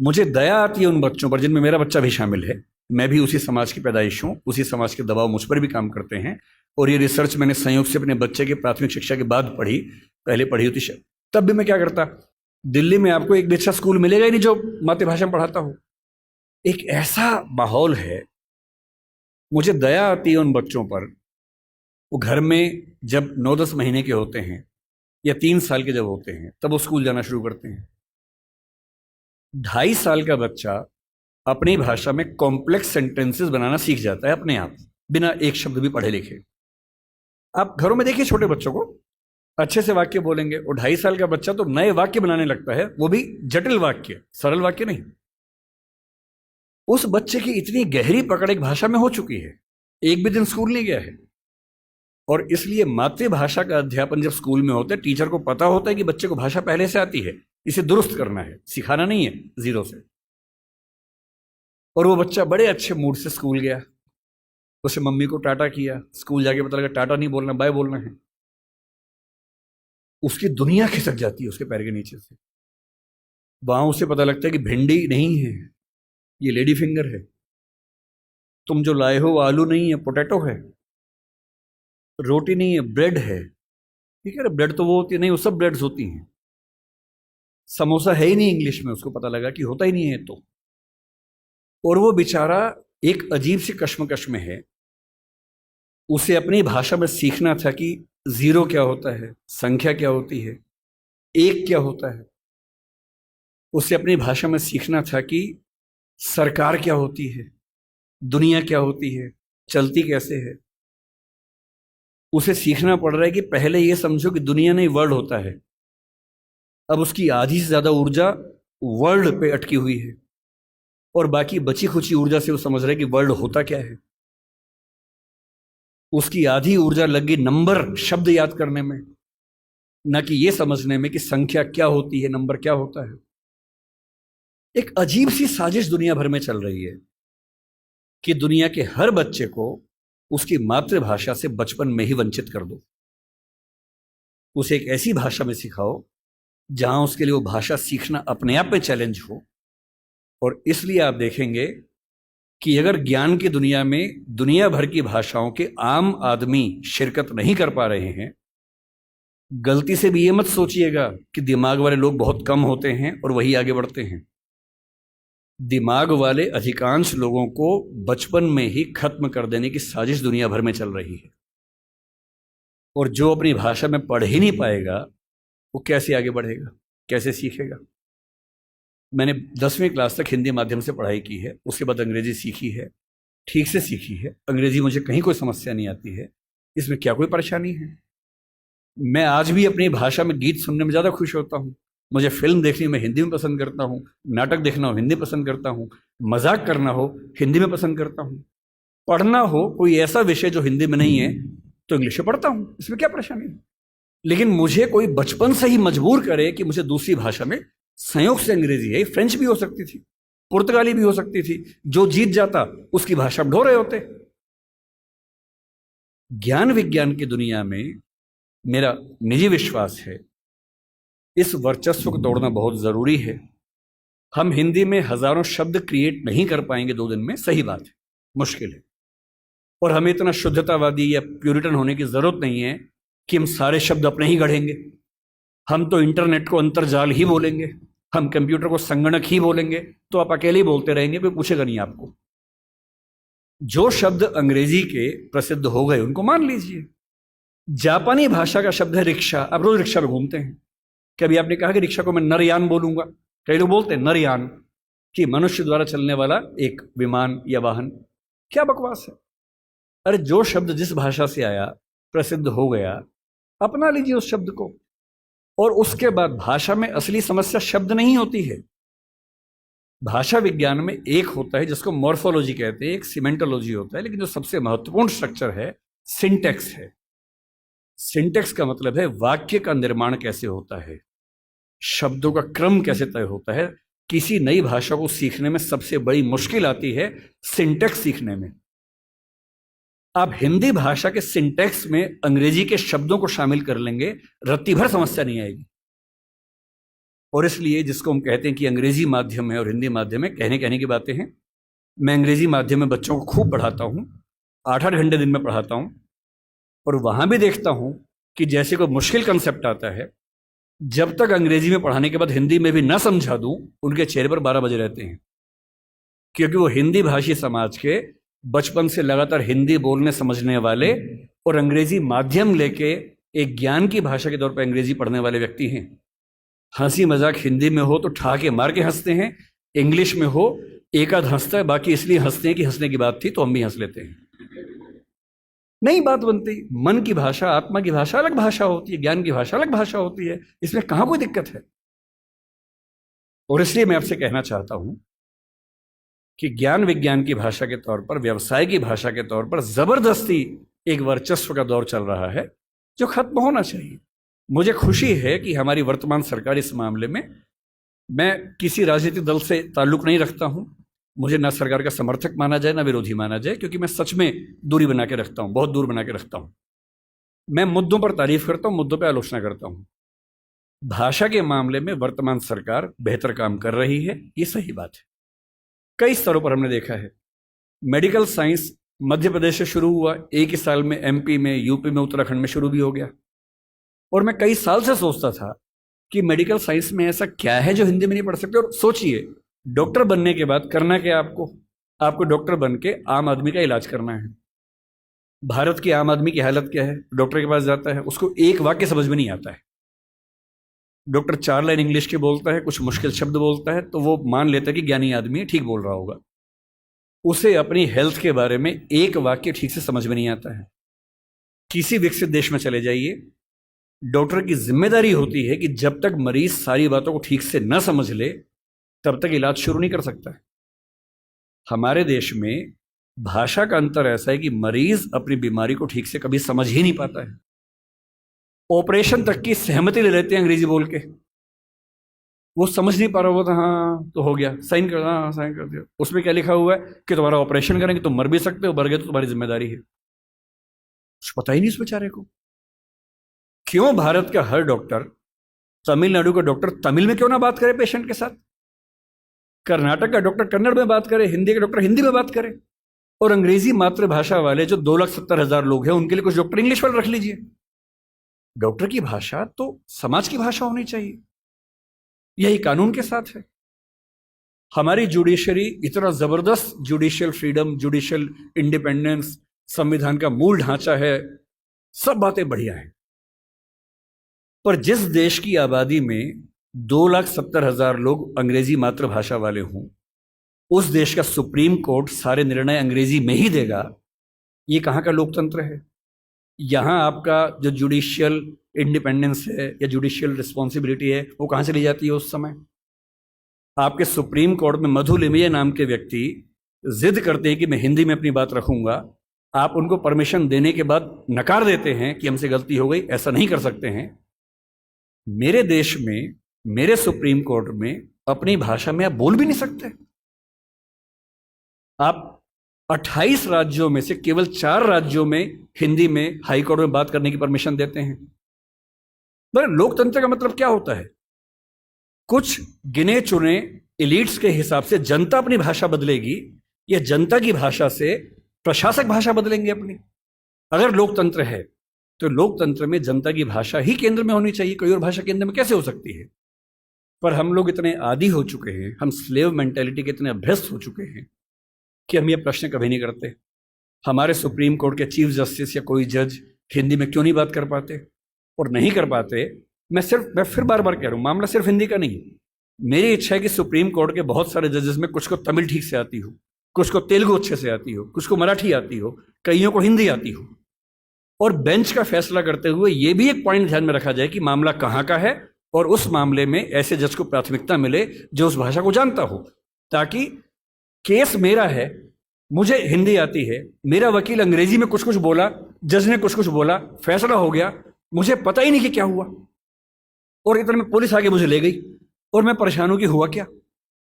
मुझे दया आती है उन बच्चों पर जिनमें मेरा बच्चा भी शामिल है। मैं भी उसी समाज की पैदाइश हूँ, उसी समाज के दबाव मुझ पर भी काम करते हैं। और ये रिसर्च मैंने संयोग से अपने बच्चे की प्राथमिक शिक्षा के बाद पढ़ी, पहले पढ़ी होती तब भी मैं क्या करता, दिल्ली में आपको एक भी अच्छा स्कूल मिलेगा ही नहीं जो मातृभाषा में पढ़ाता हो। एक ऐसा माहौल है, मुझे दया आती है उन बच्चों पर। वो घर में जब 9-10 महीने के होते हैं या 3 साल के जब होते हैं तब वो स्कूल जाना शुरू करते हैं। 2.5 साल का बच्चा अपनी भाषा में कॉम्प्लेक्स सेंटेंसेस बनाना सीख जाता है अपने आप, बिना एक शब्द भी पढ़े लिखे। आप घरों में देखिए छोटे बच्चों को, अच्छे से वाक्य बोलेंगे। और 2.5 साल का बच्चा तो नए वाक्य बनाने लगता है, वो भी जटिल वाक्य, सरल वाक्य नहीं। उस बच्चे की इतनी गहरी पकड़ एक भाषा में हो चुकी है, एक भी दिन स्कूल नहीं गया है। और इसलिए मातृभाषा का अध्यापन जब स्कूल में होता है, टीचर को पता होता है कि बच्चे को भाषा पहले से आती है, इसे दुरुस्त करना है, सिखाना नहीं है जीरो से। और वो बच्चा बड़े अच्छे मूड से स्कूल गया, उसे मम्मी को टाटा किया, स्कूल जाके पता लगा टाटा नहीं बोलना, बाय बोलना है। उसकी दुनिया खिसक जाती है उसके पैर के नीचे से। वहां उसे पता लगता है कि भिंडी नहीं है, ये लेडी फिंगर है। तुम जो लाए हो आलू नहीं है, पोटैटो है। रोटी नहीं है, ब्रेड है। ठीक है, ब्रेड तो वो होती है नहीं, वो सब ब्रेड्स होती हैं। समोसा है ही नहीं इंग्लिश में, उसको पता लगा कि होता ही नहीं है तो। और वो बेचारा एक अजीब सी कश्मकश में है। उसे अपनी भाषा में सीखना था कि जीरो क्या होता है, संख्या क्या होती है, एक क्या होता है। उसे अपनी भाषा में सीखना था कि सरकार क्या होती है, दुनिया क्या होती है, चलती कैसे है। उसे सीखना पड़ रहा है कि पहले ये समझो कि दुनिया नहीं वर्ल्ड होता है। अब उसकी आधी से ज्यादा ऊर्जा वर्ल्ड पे अटकी हुई है और बाकी बची खुची ऊर्जा से वो समझ रहा है कि वर्ल्ड होता क्या है। उसकी आधी ऊर्जा लग गई नंबर, शब्द याद करने में, ना कि ये समझने में कि संख्या क्या होती है, नंबर क्या होता है। एक अजीब सी साजिश दुनिया भर में चल रही है कि दुनिया के हर बच्चे को उसकी मातृभाषा से बचपन में ही वंचित कर दो। उसे एक ऐसी भाषा में सिखाओ जहां उसके लिए वो भाषा सीखना अपने आप में चैलेंज हो। और इसलिए आप देखेंगे कि अगर ज्ञान की दुनिया में दुनिया भर की भाषाओं के आम आदमी शिरकत नहीं कर पा रहे हैं, गलती से भी ये मत सोचिएगा कि दिमाग वाले लोग बहुत कम होते हैं और वही आगे बढ़ते हैं। दिमाग वाले अधिकांश लोगों को बचपन में ही खत्म कर देने की साजिश दुनिया भर में चल रही है। और जो अपनी भाषा में पढ़ ही नहीं पाएगा, वो कैसे आगे बढ़ेगा, कैसे सीखेगा। मैंने 10वीं क्लास तक हिंदी माध्यम से पढ़ाई की है, उसके बाद अंग्रेजी सीखी है, ठीक से सीखी है। अंग्रेजी मुझे कहीं कोई समस्या नहीं आती है, इसमें क्या कोई परेशानी है। मैं आज भी अपनी भाषा में गीत सुनने में ज़्यादा खुश होता हूँ। मुझे फिल्म देखनी मैं हिंदी में पसंद करता हूँ, नाटक देखना हो हिंदी पसंद करता हूँ, मजाक करना हो हिंदी में पसंद करता हूँ, पढ़ना हो कोई ऐसा विषय जो हिंदी में नहीं है तो इंग्लिश में पढ़ता हूँ, इसमें क्या परेशानी है। लेकिन मुझे कोई बचपन से ही मजबूर करे कि मुझे दूसरी भाषा में, संयोग से अंग्रेजी है, फ्रेंच भी हो सकती थी, पुर्तगाली भी हो सकती थी, जो जीत जाता उसकी भाषा ढो रहे होते। ज्ञान विज्ञान की दुनिया में मेरा निजी विश्वास है इस वर्चस्व को तोड़ना बहुत जरूरी है। हम हिंदी में हजारों शब्द क्रिएट नहीं कर पाएंगे 2 दिन में, सही बात है, मुश्किल है। और हमें इतना शुद्धतावादी या प्यूरिटन होने की जरूरत नहीं है कि हम सारे शब्द अपने ही गढ़ेंगे। हम तो इंटरनेट को अंतर्जाल ही बोलेंगे, हम कंप्यूटर को संगणक ही बोलेंगे, तो आप अकेले ही बोलते रहेंगे, कोई पूछेगा नहीं आपको। जो शब्द अंग्रेजी के प्रसिद्ध हो गए उनको मान लीजिए। जापानी भाषा का शब्द है रिक्शा। आप रोज रिक्शा में घूमते हैं, कभी आपने कहा कि रिक्शा को मैं नरयान बोलूंगा? कई लोग बोलते हैं नरयान, कि मनुष्य द्वारा चलने वाला एक विमान या वाहन। क्या बकवास है। अरे जो शब्द जिस भाषा से आया, प्रसिद्ध हो गया, अपना लीजिए उस शब्द को। और उसके बाद भाषा में असली समस्या शब्द नहीं होती है। भाषा विज्ञान में एक होता है जिसको मॉर्फोलॉजी कहते हैं, एक सिमेंटोलॉजी होता है, लेकिन जो सबसे महत्वपूर्ण स्ट्रक्चर है सिंटेक्स है। सिंटेक्स का मतलब है वाक्य का निर्माण कैसे होता है, शब्दों का क्रम कैसे तय होता है। किसी नई भाषा को सीखने में सबसे बड़ी मुश्किल आती है सिंटेक्स सीखने में। आप हिंदी भाषा के सिंटेक्स में अंग्रेजी के शब्दों को शामिल कर लेंगे, रत्ती भर समस्या नहीं आएगी। और इसलिए जिसको हम कहते हैं कि अंग्रेजी माध्यम है और हिंदी माध्यम है, कहने की बातें हैं। मैं अंग्रेजी माध्यम में बच्चों को खूब पढ़ाता हूँ, 8-8 घंटे दिन में पढ़ाता हूँ, और वहाँ भी देखता हूँ कि जैसे कोई मुश्किल कंसेप्ट आता है, जब तक अंग्रेजी में पढ़ाने के बाद हिंदी में भी ना समझा दूँ, उनके चेहरे पर 12 बजे रहते हैं, क्योंकि वो हिंदी भाषी समाज के बचपन से लगातार हिंदी बोलने समझने वाले और अंग्रेजी माध्यम लेके एक ज्ञान की भाषा के तौर पर अंग्रेजी पढ़ने वाले व्यक्ति हैं। हंसी मजाक हिंदी में हो तो ठाके मार के हंसते हैं, इंग्लिश में हो एक आध हंसता है, बाकी इसलिए हंसते हैं कि हंसने की बात थी तो हम भी हंस लेते हैं। नहीं बात बनती। मन की भाषा, आत्मा की भाषा अलग भाषा होती है, ज्ञान की भाषा अलग भाषा होती है, इसमें कहां कोई दिक्कत है। और इसलिए मैं आपसे कहना चाहता हूं कि ज्ञान विज्ञान की भाषा के तौर पर, व्यवसाय की भाषा के तौर पर जबरदस्ती एक वर्चस्व का दौर चल रहा है जो खत्म होना चाहिए। मुझे खुशी है कि हमारी वर्तमान सरकार इस मामले में, मैं किसी राजनीतिक दल से ताल्लुक नहीं रखता हूं, मुझे ना सरकार का समर्थक माना जाए ना विरोधी माना जाए, क्योंकि मैं सच में दूरी बना के रखता हूं, बहुत दूर बना के रखता हूं। मैं मुद्दों पर तारीफ करता हूं, मुद्दों पर आलोचना करता हूं। भाषा के मामले में वर्तमान सरकार बेहतर काम कर रही है, ये सही बात है। कई स्तरों पर हमने देखा है। मेडिकल साइंस मध्य प्रदेश से शुरू हुआ, एक ही साल में एमपी में, यूपी में, उत्तराखंड में शुरू भी हो गया। और मैं कई साल से सोचता था कि मेडिकल साइंस में ऐसा क्या है जो हिंदी में नहीं पढ़ सकते। और सोचिए, डॉक्टर बनने के बाद करना क्या आपको डॉक्टर बन के आम आदमी का इलाज करना है। भारत की आम आदमी की हालत क्या है? डॉक्टर के पास जाता है, उसको एक वाक्य समझ में नहीं आता है। डॉक्टर 4 लाइन इंग्लिश के बोलता है, कुछ मुश्किल शब्द बोलता है, तो वो मान लेता है कि ज्ञानी आदमी है, ठीक बोल रहा होगा। उसे अपनी हेल्थ के बारे में एक वाक्य ठीक से समझ में नहीं आता है। किसी विकसित देश में चले जाइए, डॉक्टर की जिम्मेदारी होती है कि जब तक मरीज सारी बातों को ठीक से न समझ ले तब तक इलाज शुरू नहीं कर सकता है। हमारे देश में भाषा का अंतर ऐसा है कि मरीज अपनी बीमारी को ठीक से कभी समझ ही नहीं पाता है। ऑपरेशन तक की सहमति ले लेते हैं अंग्रेजी बोल के, वो समझ नहीं पा रहा होता, हाँ तो हो गया, साइन कर, हाँ साइन कर दिया। उसमें क्या लिखा हुआ है कि तुम्हारा ऑपरेशन करेंगे, तुम मर भी सकते हो, मर गए तो तुम्हारी जिम्मेदारी है। कुछ पता ही नहीं उस बेचारे को। क्यों भारत का हर डॉक्टर, तमिलनाडु का डॉक्टर तमिल में क्यों ना बात करे पेशेंट के साथ, कर्नाटक का डॉक्टर कन्नड़ में बात करे, हिंदी का डॉक्टर हिंदी में बात करे, और अंग्रेजी मातृभाषा वाले जो 2,70,000 लोग हैं उनके लिए कुछ डॉक्टर इंग्लिश वाले रख लीजिए। डॉक्टर की भाषा तो समाज की भाषा होनी चाहिए, यही कानून के साथ है। हमारी जुडिशरी इतना जबरदस्त जुडिशियल फ्रीडम, जुडिशियल इंडिपेंडेंस, संविधान का मूल ढांचा है, सब बातें बढ़िया हैं। पर जिस देश की आबादी में 2,70,000 लोग अंग्रेजी मातृभाषा वाले हों, उस देश का सुप्रीम कोर्ट सारे निर्णय अंग्रेजी में ही देगा, ये कहाँ का लोकतंत्र है? यहाँ आपका जो जुडिशियल इंडिपेंडेंस है या जुडिशियल रिस्पॉन्सिबिलिटी है वो कहाँ से ली जाती है? उस समय आपके सुप्रीम कोर्ट में मधु लिमये नाम के व्यक्ति जिद करते हैं कि मैं हिंदी में अपनी बात रखूंगा, आप उनको परमिशन देने के बाद नकार देते हैं कि हमसे गलती हो गई, ऐसा नहीं कर सकते हैं। मेरे देश में, मेरे सुप्रीम कोर्ट में अपनी भाषा में आप बोल भी नहीं सकते। आप 28 राज्यों में से केवल 4 राज्यों में हिंदी में हाई कोर्ट में बात करने की परमिशन देते हैं। पर लोकतंत्र का मतलब क्या होता है? कुछ गिने चुने एलिट्स के हिसाब से जनता अपनी भाषा बदलेगी या जनता की भाषा से प्रशासक भाषा बदलेंगे अपनी? अगर लोकतंत्र है तो लोकतंत्र में जनता की भाषा ही केंद्र में होनी चाहिए, कोई और भाषा केंद्र में कैसे हो सकती है? पर हम लोग इतने आदी हो चुके हैं, हम स्लेव मेंटेलिटी के इतने अभ्यस्त हो चुके हैं कि हम ये प्रश्न कभी नहीं करते। हमारे सुप्रीम कोर्ट के चीफ जस्टिस या कोई जज हिंदी में क्यों नहीं बात कर पाते? और नहीं कर पाते, मैं फिर बार बार कह रहा हूँ, मामला सिर्फ हिंदी का नहीं। मेरी इच्छा है कि सुप्रीम कोर्ट के बहुत सारे जजेस में कुछ को तमिल ठीक से आती हो, कुछ को तेलुगु अच्छे से आती हो, कुछ को मराठी आती हो, कईयों को हिंदी आती हो। और बेंच का फैसला करते हुए ये भी एक पॉइंट ध्यान में रखा जाए कि मामला कहाँ का है और उस मामले में ऐसे जज को प्राथमिकता मिले जो उस भाषा को जानता हो, ताकि केस मेरा है, मुझे हिंदी आती है, मेरा वकील अंग्रेजी में कुछ कुछ बोला, जज ने कुछ कुछ बोला, फैसला हो गया, मुझे पता ही नहीं कि क्या हुआ, और इतना में पुलिस आके मुझे ले गई और मैं परेशान हूं कि हुआ क्या।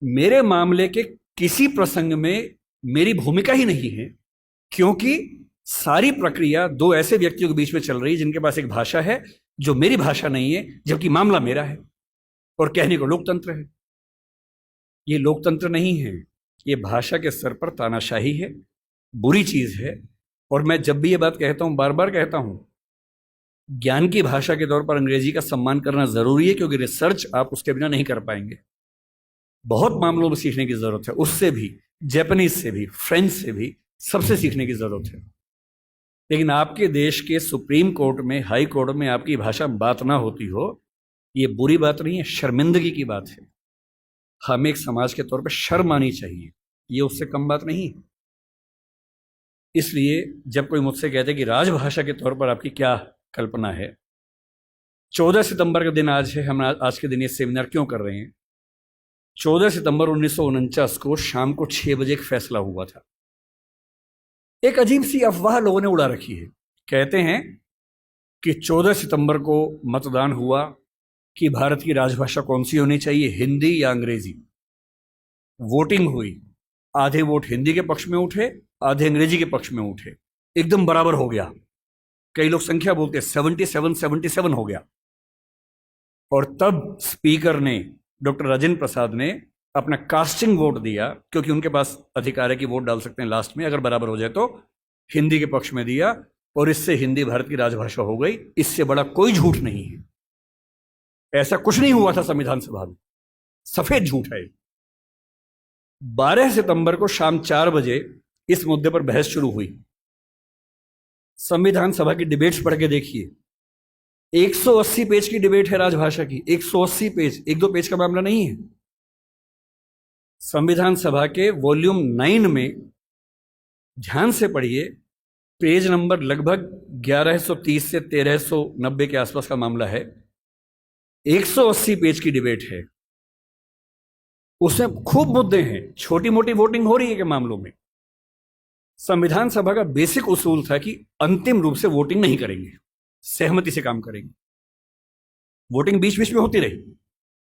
मेरे मामले के किसी प्रसंग में मेरी भूमिका ही नहीं है, क्योंकि सारी प्रक्रिया 2 ऐसे व्यक्तियों के बीच में चल रही है जिनके पास एक भाषा है जो मेरी भाषा नहीं है, जबकि मामला मेरा है। और कहने को लोकतंत्र है। ये लोकतंत्र नहीं है, ये भाषा के स्तर पर तानाशाही है, बुरी चीज है। और मैं जब भी ये बात कहता हूं, बार बार कहता हूं, ज्ञान की भाषा के तौर पर अंग्रेजी का सम्मान करना जरूरी है, क्योंकि रिसर्च आप उसके बिना नहीं कर पाएंगे। बहुत मामलों में सीखने की जरूरत है, उससे भी, जापानीज से भी, फ्रेंच से भी, सबसे सीखने की जरूरत है। लेकिन आपके देश के सुप्रीम कोर्ट में, हाई कोर्ट में आपकी भाषा बात ना होती हो, ये बुरी बात नहीं है, शर्मिंदगी की बात है। हमें एक समाज के तौर पर शर्म आनी चाहिए, ये उससे कम बात नहीं है। इसलिए जब कोई मुझसे कहते कि राजभाषा के तौर पर आपकी क्या कल्पना है, 14 सितंबर का दिन आज है, हम आज के दिन ये सेमिनार क्यों कर रहे हैं? 14 सितंबर 1949 को शाम को 6 बजे एक फैसला हुआ था। एक अजीब सी अफवाह लोगों ने उड़ा रखी है। कहते हैं कि 14 सितंबर को मतदान हुआ कि भारत की राजभाषा कौन सी होनी चाहिए, हिंदी या अंग्रेजी। वोटिंग हुई, आधे वोट हिंदी के पक्ष में उठे, आधे अंग्रेजी के पक्ष में उठे, एकदम बराबर हो गया। कई लोग संख्या बोलते हैं, 77-77 हो गया। और तब स्पीकर ने, डॉक्टर राजेंद्र प्रसाद ने अपना कास्टिंग वोट दिया, क्योंकि उनके पास अधिकार है कि वोट डाल सकते हैं लास्ट में, अगर बराबर हो जाए तो, हिंदी के पक्ष में दिया, और इससे हिंदी भारत की राजभाषा हो गई। इससे बड़ा कोई झूठ नहीं है। ऐसा कुछ नहीं हुआ था संविधान सभा में, सफेद झूठ है। 12 सितंबर को शाम 4 बजे इस मुद्दे पर बहस शुरू हुई। संविधान सभा की डिबेट्स पढ़ के देखिए, 180 पेज की डिबेट है राजभाषा की, 180 पेज, 1-2 पेज का मामला नहीं है। संविधान सभा के वॉल्यूम 9 में ध्यान से पढ़िए, पेज नंबर लगभग 1130 से 1390 के आसपास का मामला है। 180 पेज की डिबेट है, उसमें खूब मुद्दे हैं, छोटी मोटी वोटिंग हो रही है के मामलों में। संविधान सभा का बेसिक उसूल था कि अंतिम रूप से वोटिंग नहीं करेंगे, सहमति से काम करेंगे। वोटिंग बीच बीच में होती रही।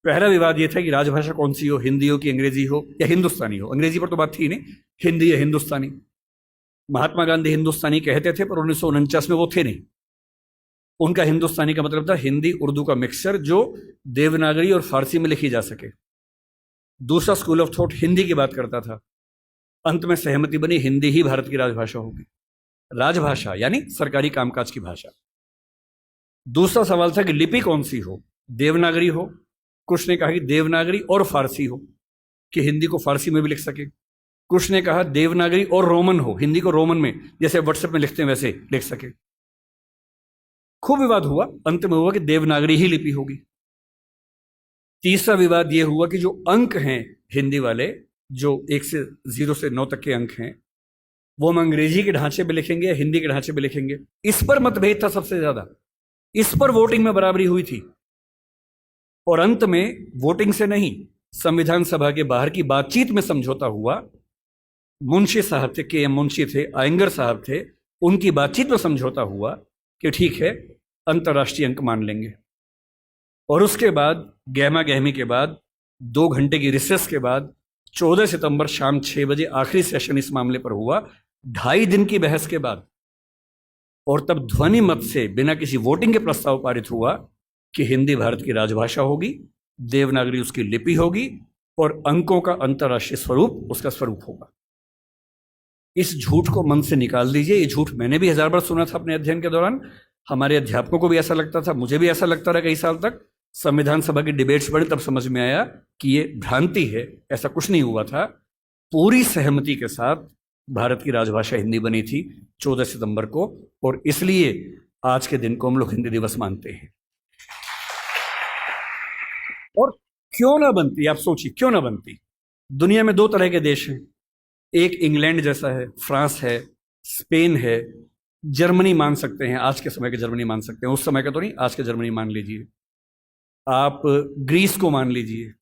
पहला विवाद यह था कि राजभाषा कौन सी हो, हिंदी हो कि अंग्रेजी हो या हिंदुस्तानी हो। अंग्रेजी पर तो बात थी नहीं, हिंदी या हिंदुस्तानी। महात्मा गांधी हिंदुस्तानी कहते थे, पर 1949 में वो थे नहीं। उनका हिंदुस्तानी का मतलब था हिंदी उर्दू का मिक्सचर, जो देवनागरी और फारसी में लिखी जा सके। दूसरा स्कूल ऑफ थॉट हिंदी की बात करता था। अंत में सहमति बनी, हिंदी ही भारत की राजभाषा होगी। राजभाषा यानी सरकारी कामकाज की भाषा। दूसरा सवाल था कि लिपि कौन सी हो, देवनागरी हो, कुछ ने कहा कि देवनागरी और फारसी हो, कि हिंदी को फारसी में भी लिख सके। कुछ ने कहा देवनागरी और रोमन हो, हिंदी को रोमन में, जैसे व्हाट्सएप में लिखते हैं वैसे लिख सके। खूब विवाद हुआ, अंत में हुआ कि देवनागरी ही लिपि होगी। तीसरा विवाद यह हुआ कि जो अंक हैं हिंदी वाले, जो 1 से 0 से 9 तक के अंक हैं, वो हम अंग्रेजी के ढांचे में लिखेंगे या हिंदी के ढांचे में लिखेंगे। इस पर मतभेद था सबसे ज्यादा। इस पर वोटिंग में बराबरी हुई थी। और अंत में वोटिंग से नहीं, संविधान सभा के बाहर की बातचीत में समझौता हुआ। मुंशी साहब थे, के एम मुंशी थे, आयंगर साहब थे, उनकी बातचीत में समझौता हुआ कि ठीक है, अंतर्राष्ट्रीय अंक मान लेंगे। और उसके बाद गहमा गहमी के बाद, 2 घंटे की रिसेस के बाद, 14 सितंबर शाम 6 बजे आखिरी सेशन इस मामले पर हुआ, 2.5 दिन की बहस के बाद। और तब ध्वनि मत से, बिना किसी वोटिंग के प्रस्ताव पारित हुआ कि हिंदी भारत की राजभाषा होगी, देवनागरी उसकी लिपि होगी, और अंकों का अंतर्राष्ट्रीय स्वरूप उसका स्वरूप होगा। इस झूठ को मन से निकाल दीजिए। ये झूठ मैंने भी 1000 बार सुना था अपने अध्ययन के दौरान। हमारे अध्यापकों को भी ऐसा लगता था, मुझे भी ऐसा लगता रहा कई साल तक। संविधान सभा की डिबेट्स पढ़ी तब समझ में आया कि ये भ्रांति है, ऐसा कुछ नहीं हुआ था। पूरी सहमति के साथ भारत की राजभाषा हिंदी बनी थी 14 सितंबर को, और इसलिए आज के दिन को हम लोग हिंदी दिवस मानते हैं। और क्यों ना बनती, आप सोचिए क्यों ना बनती। दुनिया में 2 तरह के देश हैं, एक इंग्लैंड जैसा है, फ्रांस है, स्पेन है, जर्मनी मान सकते हैं, आज के समय के जर्मनी मान सकते हैं, उस समय का तो नहीं, आज के जर्मनी मान लीजिए, आप ग्रीस को मान लीजिए।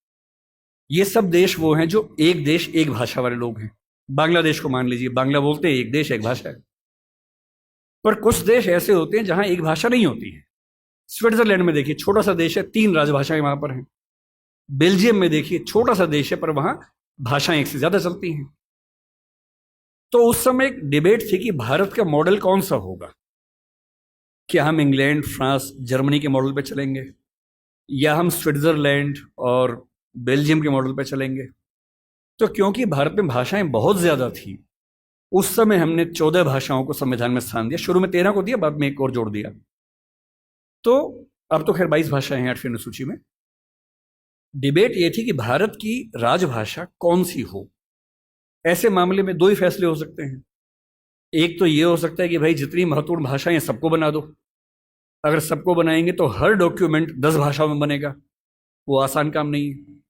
ये सब देश वो हैं जो एक देश एक भाषा वाले लोग हैं। बांग्लादेश को मान लीजिए, बांग्ला बोलते हैं, एक देश एक भाषा है। पर कुछ देश ऐसे होते हैं जहां एक भाषा नहीं होती है। स्विट्जरलैंड में देखिए, छोटा सा देश है, 3 राजभाषाएं वहां पर हैं। बेल्जियम में देखिए, छोटा सा देश है, पर वहां भाषाएं एक से ज्यादा चलती हैं। तो उस समय एक डिबेट थी कि भारत का मॉडल कौन सा होगा। क्या हम इंग्लैंड, फ्रांस, जर्मनी के मॉडल पे चलेंगे, या हम स्विट्जरलैंड और बेल्जियम के मॉडल पर चलेंगे? तो क्योंकि भारत में भाषाएं बहुत ज्यादा थी, उस समय हमने 14 भाषाओं को संविधान में स्थान दिया। शुरू में 13 को दिया, बाद में एक और जोड़ दिया। तो अब तो खैर 22 भाषाएं हैं 8वीं अनुसूची में। डिबेट ये थी कि भारत की राजभाषा कौन सी हो। ऐसे मामले में दो ही फैसले हो सकते हैं। एक तो ये हो सकता है कि भाई जितनी महत्वपूर्ण भाषाएं सबको बना दो। अगर सबको बनाएंगे तो हर डॉक्यूमेंट 10 भाषाओं में बनेगा, वो आसान काम नहीं है।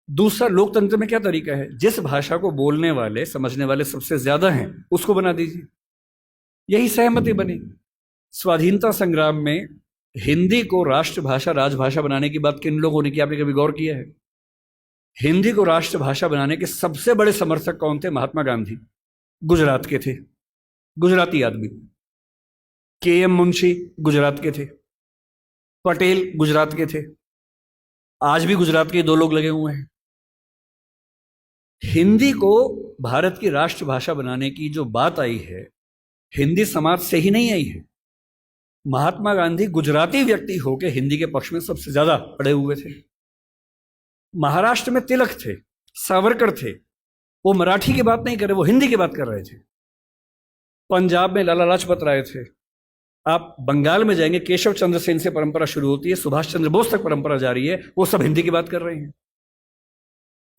दूसरा, लोकतंत्र में क्या तरीका है, जिस भाषा को बोलने वाले समझने वाले सबसे ज्यादा हैं उसको बना दीजिए। यही सहमति बनी। स्वाधीनता संग्राम में हिंदी को राष्ट्रभाषा राजभाषा बनाने की बात किन लोगों ने की, आपने कभी गौर किया है? हिंदी को राष्ट्रभाषा बनाने के सबसे बड़े समर्थक कौन थे? महात्मा गांधी, गुजरात के थे, गुजराती आदमी। के.एम. मुंशी गुजरात के थे, पटेल गुजरात के थे, आज भी गुजरात के दो लोग लगे हुए हैं। हिंदी को भारत की राष्ट्रभाषा बनाने की जो बात आई है, हिंदी समाज से ही नहीं आई है। महात्मा गांधी गुजराती व्यक्ति होकर हिंदी के पक्ष में सबसे ज्यादा अड़े हुए थे। महाराष्ट्र में तिलक थे, सावरकर थे, वो मराठी की बात नहीं कर रहे, वो हिंदी की बात कर रहे थे। पंजाब में लाला लाजपत राय थे। आप बंगाल में जाएंगे, केशव चंद्र सेन से परंपरा शुरू होती है, सुभाष चंद्र बोस तक परंपरा जारी है, वो सब हिंदी की बात कर रहे हैं।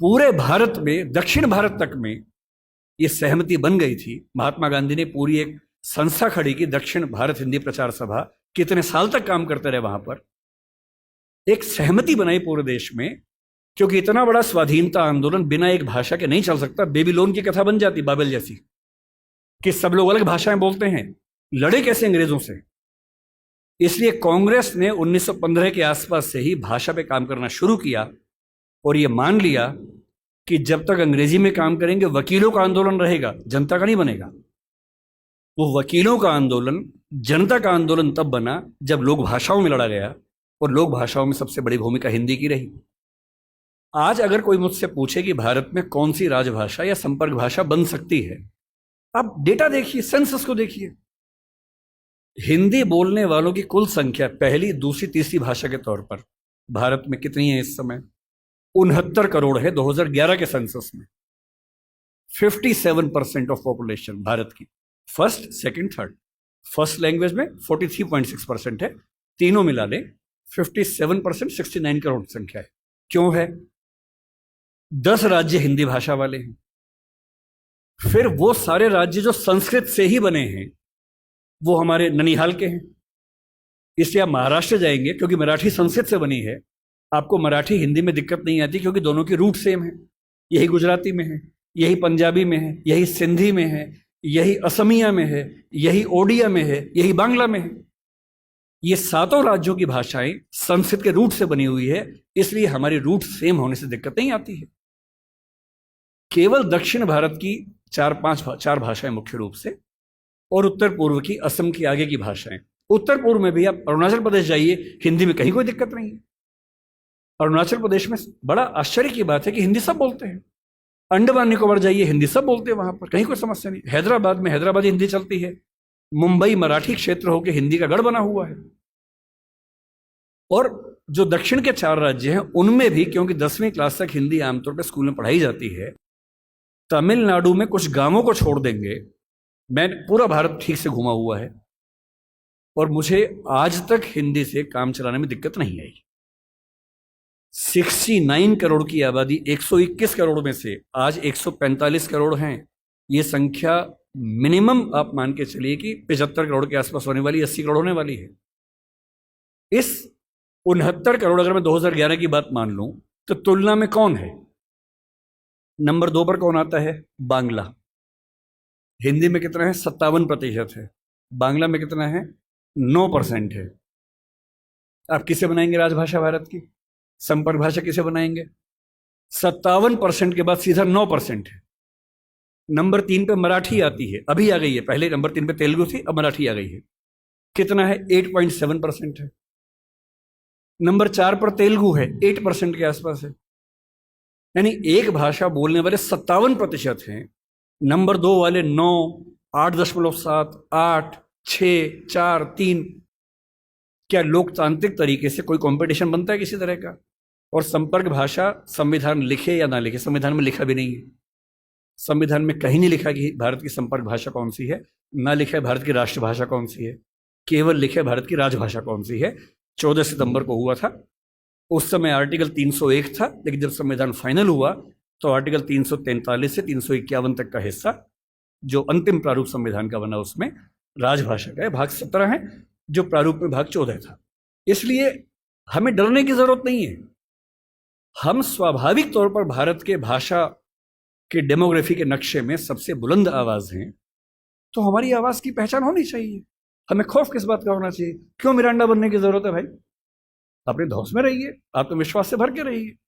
पूरे भारत में, दक्षिण भारत तक में ये सहमति बन गई थी। महात्मा गांधी ने पूरी एक संस्था खड़ी की, दक्षिण भारत हिंदी प्रचार सभा। कितने साल तक काम करते रहे वहां पर। एक सहमति बनाई पूरे देश में, क्योंकि इतना बड़ा स्वाधीनता आंदोलन बिना एक भाषा के नहीं चल सकता। बेबीलोन की कथा बन जाती, बाबेल जैसी, कि सब लोग अलग भाषाएं बोलते हैं, लड़े कैसे अंग्रेजों से। इसलिए कांग्रेस ने 1915 के आसपास से ही भाषा पे काम करना शुरू किया और ये मान लिया कि जब तक अंग्रेजी में काम करेंगे वकीलों का आंदोलन रहेगा, जनता का नहीं बनेगा। वो वकीलों का आंदोलन जनता का आंदोलन तब बना जब लोक भाषाओं में लड़ा गया, और लोक भाषाओं में सबसे बड़ी भूमिका हिंदी की रही। आज अगर कोई मुझसे पूछे कि भारत में कौन सी राजभाषा या संपर्क भाषा बन सकती है, आप डेटा देखिए, सेंसस को देखिए। हिंदी बोलने वालों की कुल संख्या पहली, दूसरी, तीसरी भाषा के तौर पर भारत में कितनी है इस समय? 69 करोड़ है 2011 के सेंसस में। 57% ऑफ पॉपुलेशन भारत की, first, second, third. First language में 43.6% है, तीनों मिला लें 57%, 69 करोड़ संख्या है। क्यों है? 10 राज्य हिंदी भाषा वाले हैं। फिर वो सारे राज्य जो संस्कृत से ही बने हैं, वो हमारे ननिहाल के हैं। इसलिए आप महाराष्ट्र जाएंगे, क्योंकि मराठी संस्कृत से बनी है, आपको मराठी हिंदी में दिक्कत नहीं आती, क्योंकि दोनों की रूट सेम है। यही गुजराती में है, यही पंजाबी में है, यही सिंधी में है, यही असमिया में है, यही ओडिया में है, यही बांग्ला में है। ये सातों राज्यों की भाषाएं संस्कृत के रूट से बनी हुई है, इसलिए हमारी रूट सेम होने से दिक्कत नहीं आती है। केवल दक्षिण भारत की चार भाषाएं मुख्य रूप से, और उत्तर पूर्व की, असम की आगे की भाषाएं। उत्तर पूर्व में भी आप अरुणाचल प्रदेश जाइए, हिंदी में कहीं कोई दिक्कत नहीं है। अरुणाचल प्रदेश में बड़ा आश्चर्य की बात है कि हिंदी सब बोलते हैं। अंडमान निकोबार जाइए, हिंदी सब बोलते हैं, वहां पर कहीं कोई समस्या नहीं। हैदराबाद में हैदराबादी हिंदी चलती है। मुंबई मराठी क्षेत्र होकर हिंदी का गढ़ बना हुआ है। और जो दक्षिण के 4 राज्य हैं उनमें भी, क्योंकि 10वीं क्लास तक हिंदी आमतौर पर स्कूल में पढ़ाई जाती है, तमिलनाडु में कुछ गांवों को छोड़ देंगे, मैं पूरा भारत ठीक से घुमा हुआ है, और मुझे आज तक हिंदी से काम चलाने में दिक्कत नहीं आई। 69 करोड़ की आबादी, 121 करोड़ में से आज 145 करोड़ हैं। ये संख्या मिनिमम आप मान के चलिए कि 75 करोड़ के आसपास होने वाली, 80 करोड़ होने वाली है। इस 69 करोड़, अगर मैं 2011 की बात मान लूं, तो तुलना में कौन है? नंबर 2 पर कौन आता है? बांग्ला। हिंदी में कितना है? 57% है। बांग्ला में कितना है? 9% है। आप किसे बनाएंगे राजभाषा भारत की? संपर्क भाषा किसे बनाएंगे? 57% के बाद सीधा 9% है। नंबर 3 पे मराठी आती है, अभी आ गई है। पहले नंबर 3 पे तेलुगु थी, अब मराठी आ गई है। कितना है? 8.7% है। नंबर 4 पर तेलुगु है, 8% के आसपास है। यानी एक भाषा बोलने वाले 57% हैं, नंबर 2 वाले 9, 8.7, 8, 6, 4, 3। क्या लोकतांत्रिक तरीके से कोई कंपटीशन बनता है किसी तरह का? और संपर्क भाषा संविधान लिखे या ना लिखे, संविधान में लिखा भी नहीं है। संविधान में कहीं नहीं लिखा कि भारत की संपर्क भाषा कौन सी है, ना लिखा है भारत की राष्ट्रभाषा कौन सी है, केवल लिखा है भारत की राजभाषा कौन सी है। 14 सितंबर को हुआ था, उस समय आर्टिकल 301 था, लेकिन जब संविधान फाइनल हुआ तो आर्टिकल 343 से 351 तक का हिस्सा जो अंतिम प्रारूप संविधान का बना उसमें राजभाषा का है। भाग 17 है, जो प्रारूप में भाग 14 था। इसलिए हमें डरने की जरूरत नहीं है। हम स्वाभाविक तौर पर भारत के भाषा के डेमोग्राफी के नक्शे में सबसे बुलंद आवाज हैं, तो हमारी आवाज की पहचान होनी चाहिए। हमें खौफ किस बात का होना चाहिए? क्यों मिरांडा बनने की जरूरत है भाई? अपने धौस में रहिए, आत्मविश्वास से भर के रहिए।